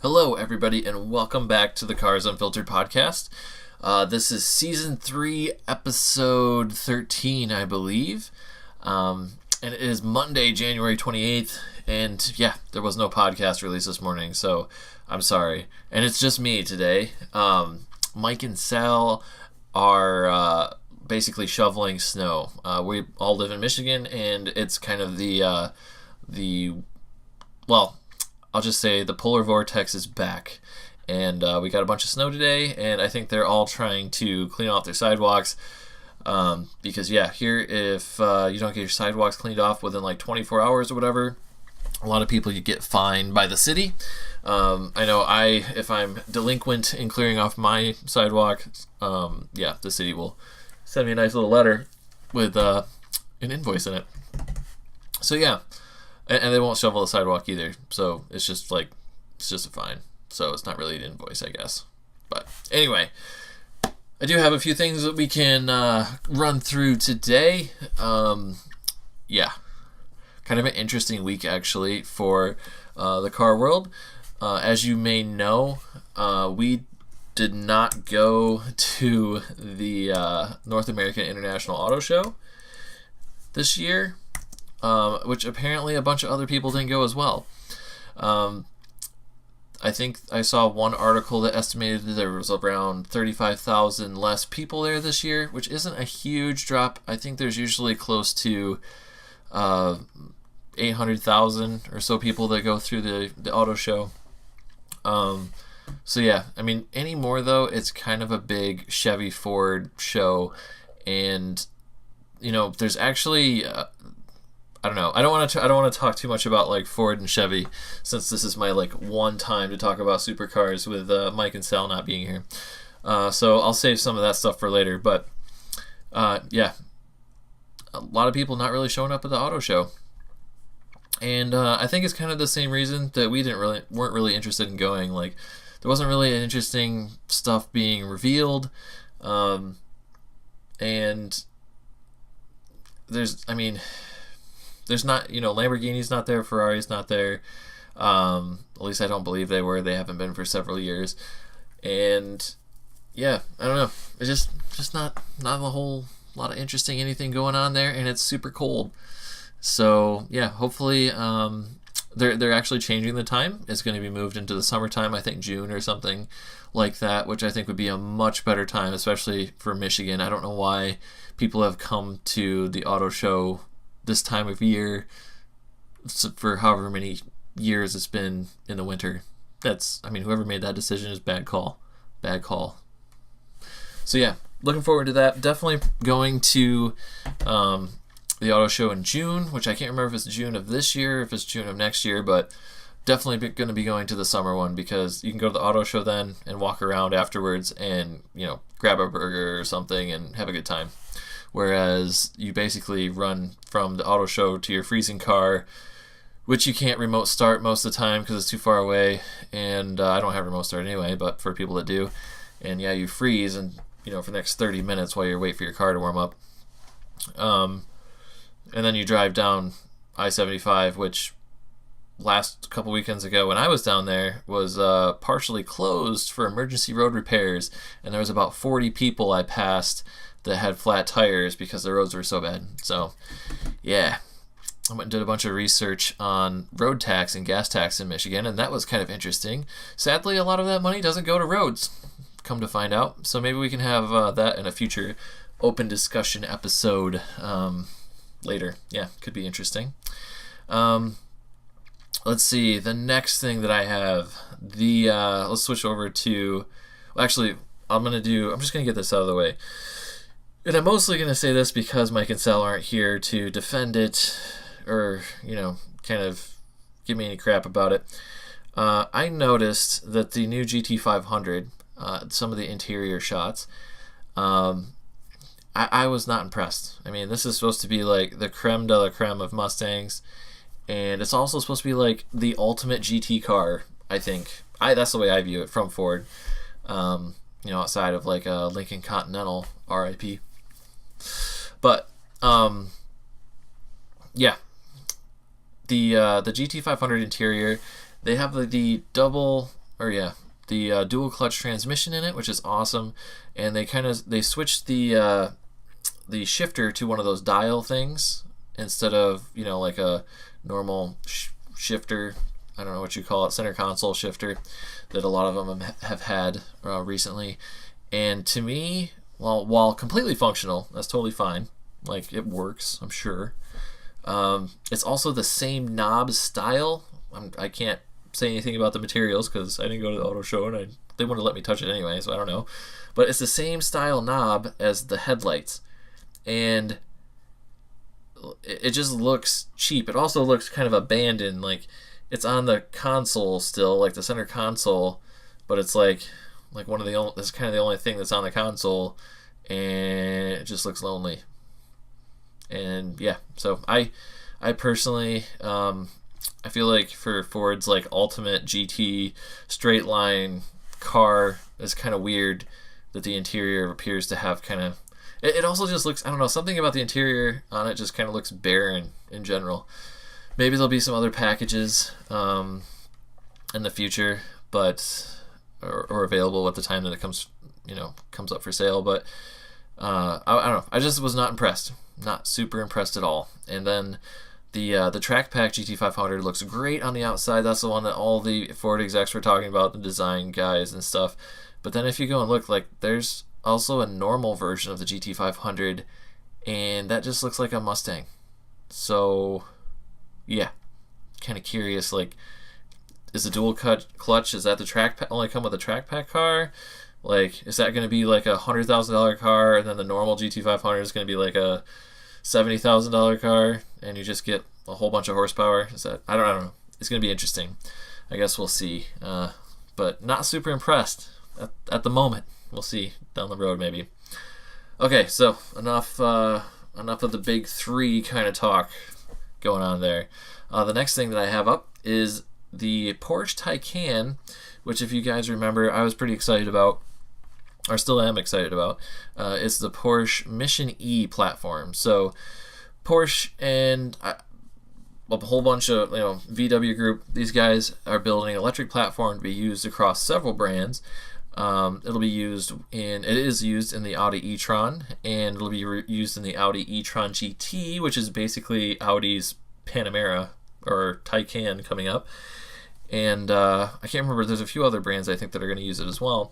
Hello, everybody, and welcome back to the Cars Unfiltered podcast. This is Season 3, Episode 13, I believe. And it is Monday, January 28th, and yeah, there was no podcast release this morning, so I'm sorry. And it's just me today. Mike and Sal are basically shoveling snow. We all live in Michigan, and it's kind of I'll just say the polar vortex is back, and we got a bunch of snow today, and I think they're all trying to clean off their sidewalks, because here, if you don't get your sidewalks cleaned off within like 24 hours or whatever, a lot of people you get fined by the city. I know if I'm delinquent in clearing off my sidewalk, the city will send me a nice little letter with an invoice in it. So yeah. And they won't shovel the sidewalk either, so it's just a fine. So it's not really an invoice, I guess. But anyway, I do have a few things that we can run through today. Kind of an interesting week, actually, for the car world. As you may know, we did not go to the North American International Auto Show this year. Which apparently a bunch of other people didn't go as well. I think I saw one article that estimated that there was around 35,000 less people there this year, which isn't a huge drop. I think there's usually close to 800,000 or so people that go through the auto show. Anymore though, it's kind of a big Chevy Ford show, and there's actually I don't know. I don't want to talk too much about like Ford and Chevy, since this is my one time to talk about supercars with Mike and Sal not being here. So I'll save some of that stuff for later. But a lot of people not really showing up at the auto show, and I think it's kind of the same reason that we weren't really interested in going. Like, there wasn't really interesting stuff being revealed, and there's not, Lamborghini's not there, Ferrari's not there. At least I don't believe they were. They haven't been for several years. And I don't know. It's just not a whole lot of interesting anything going on there, and it's super cold. So hopefully they're actually changing the time. It's going to be moved into the summertime, I think June or something like that, which I think would be a much better time, especially for Michigan. I don't know why people have come to the auto show this time of year for however many years it's been in the winter. Whoever made that decision is bad call. So looking forward to that. Definitely going to the auto show in June, which I can't remember if it's June of this year, if it's June of next year, but definitely going to be going to the summer one, because you can go to the auto show then and walk around afterwards and grab a burger or something and have a good time. Whereas you basically run from the auto show to your freezing car, which you can't remote start most of the time because it's too far away. And I don't have remote start anyway, but for people that do. And you freeze and for the next 30 minutes while you wait for your car to warm up. And then you drive down I-75, which last couple weekends ago when I was down there was partially closed for emergency road repairs. And there was about 40 people I passed that had flat tires because the roads were so bad. So I went and did a bunch of research on road tax and gas tax in Michigan, and that was kind of interesting. Sadly, a lot of that money doesn't go to roads, come to find out. So maybe we can have that in a future open discussion episode later. Could be interesting. Let's see, the next thing that I have, let's switch over to, I'm just going to get this out of the way. And I'm mostly going to say this because Mike and Sal aren't here to defend it or, kind of give me any crap about it. I noticed that the new GT500, some of the interior shots, I was not impressed. This is supposed to be like the creme de la creme of Mustangs, and it's also supposed to be like the ultimate GT car, I think. That's the way I view it from Ford. Outside of like a Lincoln Continental, RIP. But the GT500 interior, they have the double the dual clutch transmission in it, which is awesome. And they switched the shifter to one of those dial things instead of like a normal shifter. I don't know what you call it, center console shifter that a lot of them have had recently. And to me, while completely functional, that's totally fine. Like, it works, I'm sure. It's also the same knob style. I can't say anything about the materials because I didn't go to the auto show and they wouldn't let me touch it anyway, so I don't know. But it's the same style knob as the headlights. And it just looks cheap. It also looks kind of abandoned. Like, it's on the console still, like the center console, but it's like one of the only, it's kind of the only thing that's on the console, and it just looks lonely. And yeah, so I personally, I feel like for Ford's like ultimate GT straight line car, it's kind of weird that the interior appears to have kind of, it also just looks, I don't know, something about the interior on it just kind of looks barren in general. Maybe there'll be some other packages in the future, but or available at the time that it comes up for sale. But I don't know. I just was not impressed. Not super impressed at all. And then the Track Pack GT500 looks great on the outside. That's the one that all the Ford execs were talking about, the design guys and stuff. But then if you go and look, like, there's also a normal version of the GT500, and that just looks like a Mustang. So yeah, kind of curious, like, is the dual clutch, is that the track pack only come with a Track Pack car? Like, is that going to be like a $100,000 car, and then the normal GT500 is going to be like a $70,000 car, and you just get a whole bunch of horsepower? Is that, I don't know. It's going to be interesting. I guess we'll see. But not super impressed at the moment. We'll see down the road maybe. Okay, so enough of the big three kind of talk going on there. The next thing that I have up is the Porsche Taycan, which, if you guys remember, I was pretty excited about, or still am excited about. It's the Porsche Mission E platform. So Porsche and a whole bunch of VW Group, these guys are building an electric platform to be used across several brands. It is used in the Audi e-tron, and it'll be used in the Audi e-tron GT, which is basically Audi's Panamera or Taycan coming up. And I can't remember, there's a few other brands I think that are going to use it as well.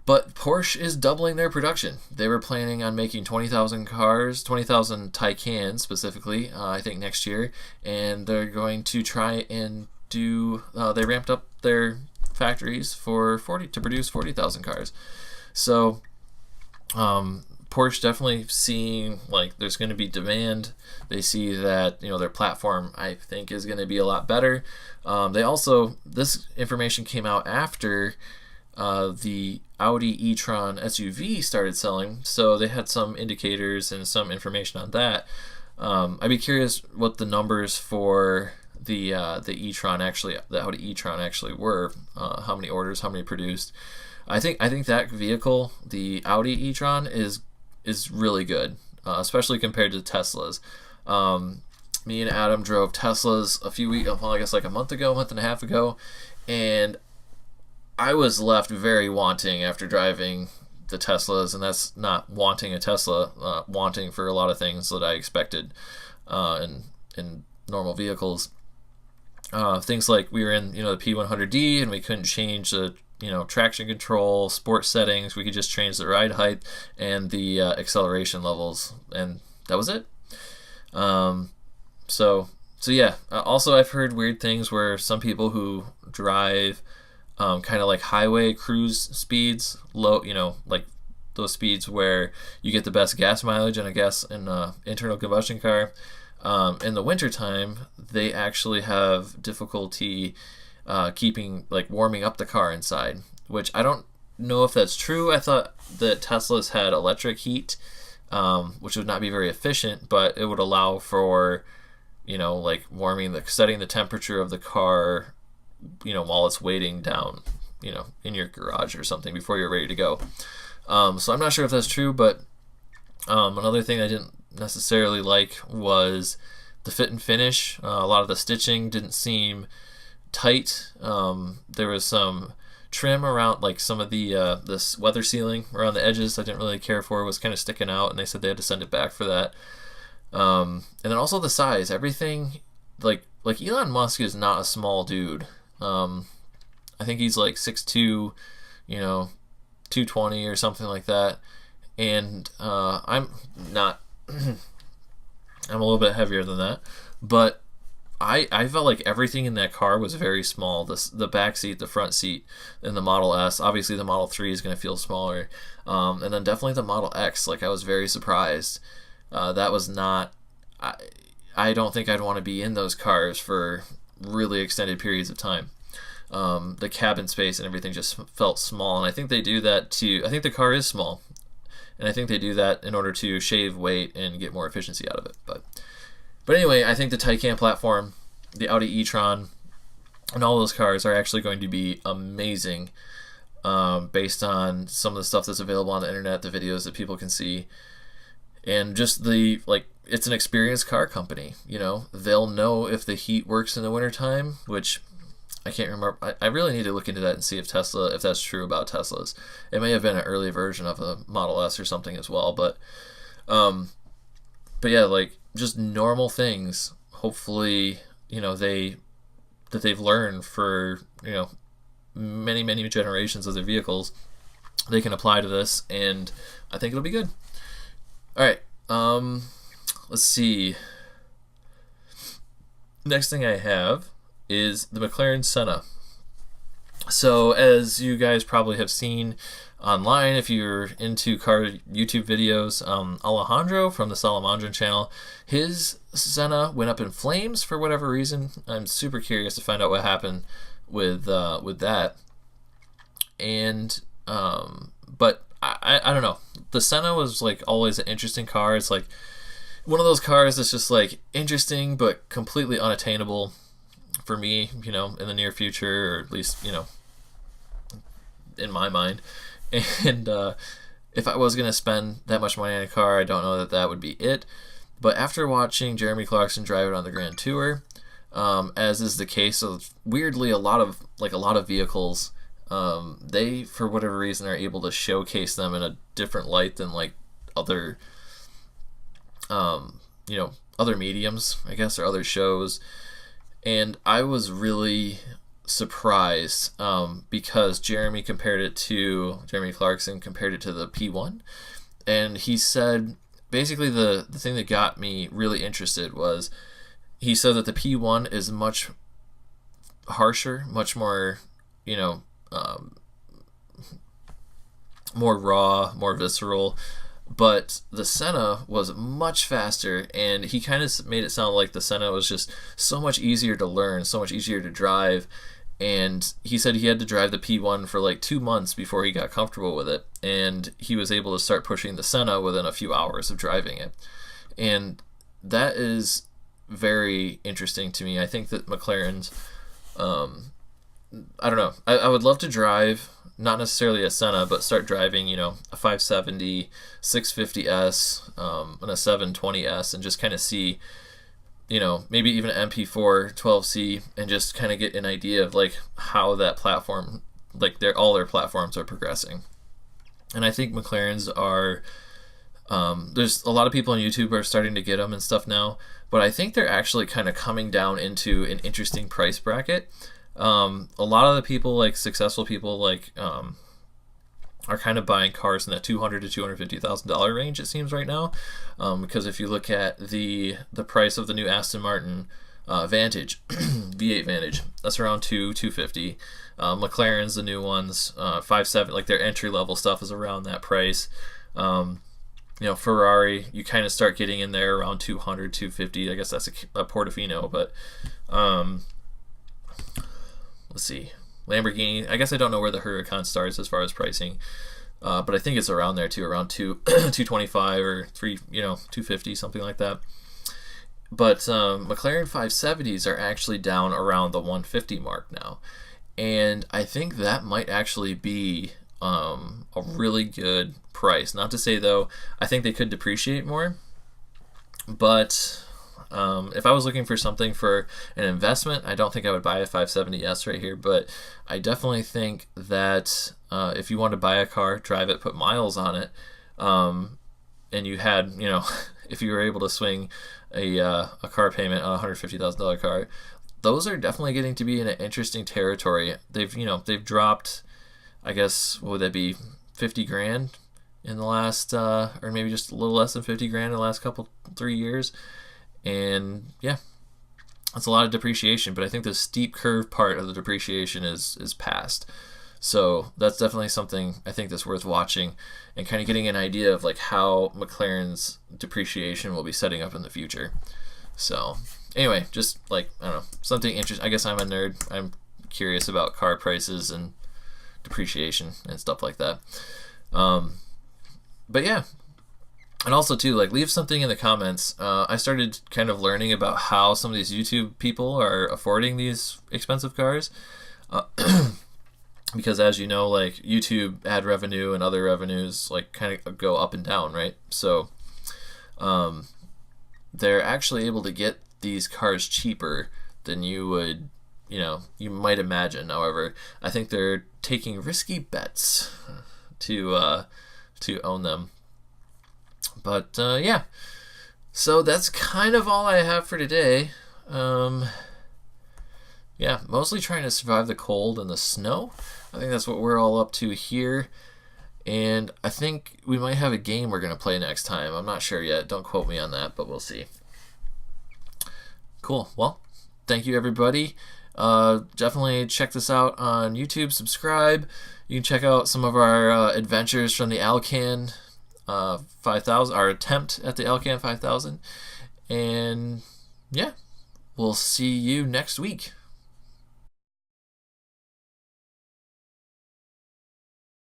But Porsche is doubling their production. They were planning on making 20,000 cars, 20,000 Taycans specifically, I think next year, and they're going to try and do, they ramped up their factories to produce 40,000 cars. So Porsche definitely seeing like there's going to be demand. They see that their platform, I think, is going to be a lot better. They also, this information came out after the Audi e-tron SUV started selling, so they had some indicators and some information on that. I'd be curious what the numbers for the e-tron actually, the Audi e-tron actually were. How many orders, how many produced. I think that vehicle, the Audi e-tron, is really good, especially compared to Teslas. Me and Adam drove Teslas a month and a half ago, and I was left very wanting after driving the Teslas, and that's not wanting a Tesla, wanting for a lot of things that I expected in normal vehicles. Things like we were in the P100D and we couldn't change the traction control, sport settings. We could just change the ride height and the acceleration levels, and that was it. So yeah. Also, I've heard weird things where some people who drive kind of like highway cruise speeds, low, like those speeds where you get the best gas mileage in an internal combustion car. In the wintertime, they actually have difficulty warming up the car inside, which I don't know if that's true. I thought that Teslas had electric heat, which would not be very efficient, but it would allow for, setting the temperature of the car, while it's waiting down, in your garage or something before you're ready to go. So I'm not sure if that's true, but another thing I didn't necessarily like was the fit and finish. A lot of the stitching didn't seem tight. There was some trim around, like some of the this weather sealing around the edges I didn't really care for. It was kind of sticking out, and they said they had to send it back for that. And then also the size, everything, like Elon Musk is not a small dude. I think he's like 6'2", 220 or something like that. And I'm not. I'm a little bit heavier than that, but I felt like everything in that car was very small. The back seat, the front seat in the Model S. Obviously, the Model 3 is going to feel smaller, and then definitely the Model X. Like, I was very surprised. That was not. I don't think I'd want to be in those cars for really extended periods of time. The cabin space and everything just felt small, and I think they do that to. I think the car is small, and I think they do that in order to shave weight and get more efficiency out of it. But anyway, I think the Taycan platform, the Audi e-tron, and all those cars are actually going to be amazing, based on some of the stuff that's available on the internet, the videos that people can see, and just it's an experienced car company. They'll know if the heat works in the wintertime, which I can't remember. I really need to look into that and see if that's true about Teslas. It may have been an early version of the Model S or something as well, but yeah, like just normal things. Hopefully, they've learned for many generations of their vehicles. They can apply to this, and I think it'll be good. All right, let's see. Next thing I have is the McLaren Senna. So, as you guys probably have seen online, if you're into car YouTube videos, Alejandro from the Salamandran channel, his Senna went up in flames for whatever reason. I'm super curious to find out what happened with that. And but I don't know. The Senna was like always an interesting car. It's like one of those cars that's just like interesting but completely unattainable for me, in the near future, or at least, in my mind. And if I was going to spend that much money on a car, I don't know that would be it. But after watching Jeremy Clarkson drive it on the Grand Tour, as is the case of, weirdly, a lot of vehicles, they, for whatever reason, are able to showcase them in a different light than like other, other mediums, I guess, or other shows. And I was really surprised because Jeremy Clarkson compared it to the P1, and he said basically the thing that got me really interested was he said that the P1 is much harsher, much more more raw, more visceral. But the Senna was much faster, and he kind of made it sound like the Senna was just so much easier to learn, so much easier to drive. And he said he had to drive the P1 for like 2 months before he got comfortable with it, and he was able to start pushing the Senna within a few hours of driving it. And that is very interesting to me. I think that McLaren's, I don't know, I would love to drive, not necessarily a Senna, but start driving, a 570, 650S, and a 720S, and just kind of see, maybe even an MP4 12C, and just kind of get an idea of like how that platform, like all their platforms are progressing. And I think McLaren's are, there's a lot of people on YouTube are starting to get them and stuff now, but I think they're actually kind of coming down into an interesting price bracket. A lot of the people, like successful people, like are kind of buying cars in that $200,000 to $250,000 range, it seems right now, because if you look at the price of the new Aston Martin Vantage, V8 Vantage, that's around $250,000. McLaren's, the new ones, 5.7, like their entry level stuff is around that price. Ferrari, you kind of start getting in there around $200,000, $250,000. I guess that's a Portofino, but let's see. Lamborghini, I guess I don't know where the Huracan starts as far as pricing, but I think it's around there too, around 225 or 250, something like that. But McLaren 570s are actually down around the 150 mark now, and I think that might actually be a really good price. Not to say though, I think they could depreciate more, but If I was looking for something for an investment, I don't think I would buy a 570S right here, but I definitely think that if you want to buy a car, drive it, put miles on it, and you had, if you were able to swing a car payment on a $150,000 car, those are definitely getting to be in an interesting territory. They've dropped, I guess, what would that be, 50 grand in the last, or maybe just a little less than 50 grand in the last 3 years. And yeah, that's a lot of depreciation, but I think the steep curve part of the depreciation is past. So that's definitely something I think that's worth watching and kind of getting an idea of like how McLaren's depreciation will be setting up in the future. So anyway, just like, I don't know, something interesting. I guess I'm a nerd. I'm curious about car prices and depreciation and stuff like that. But yeah, and also too, like, leave something in the comments. I started kind of learning about how some of these YouTube people are affording these expensive cars. Because as you know, like, YouTube ad revenue and other revenues like kind of go up and down, right? So they're actually able to get these cars cheaper than you would, you might imagine. However, I think they're taking risky bets to own them. But yeah, so that's kind of all I have for today. Yeah, mostly trying to survive the cold and the snow. I think that's what we're all up to here. And I think we might have a game we're going to play next time. I'm not sure yet. Don't quote me on that, but we'll see. Cool. Well, thank you, everybody. Definitely check this out on YouTube. Subscribe. You can check out some of our adventures from the Alcan 5000, our attempt at the Alcan 5000. And yeah, we'll see you next week.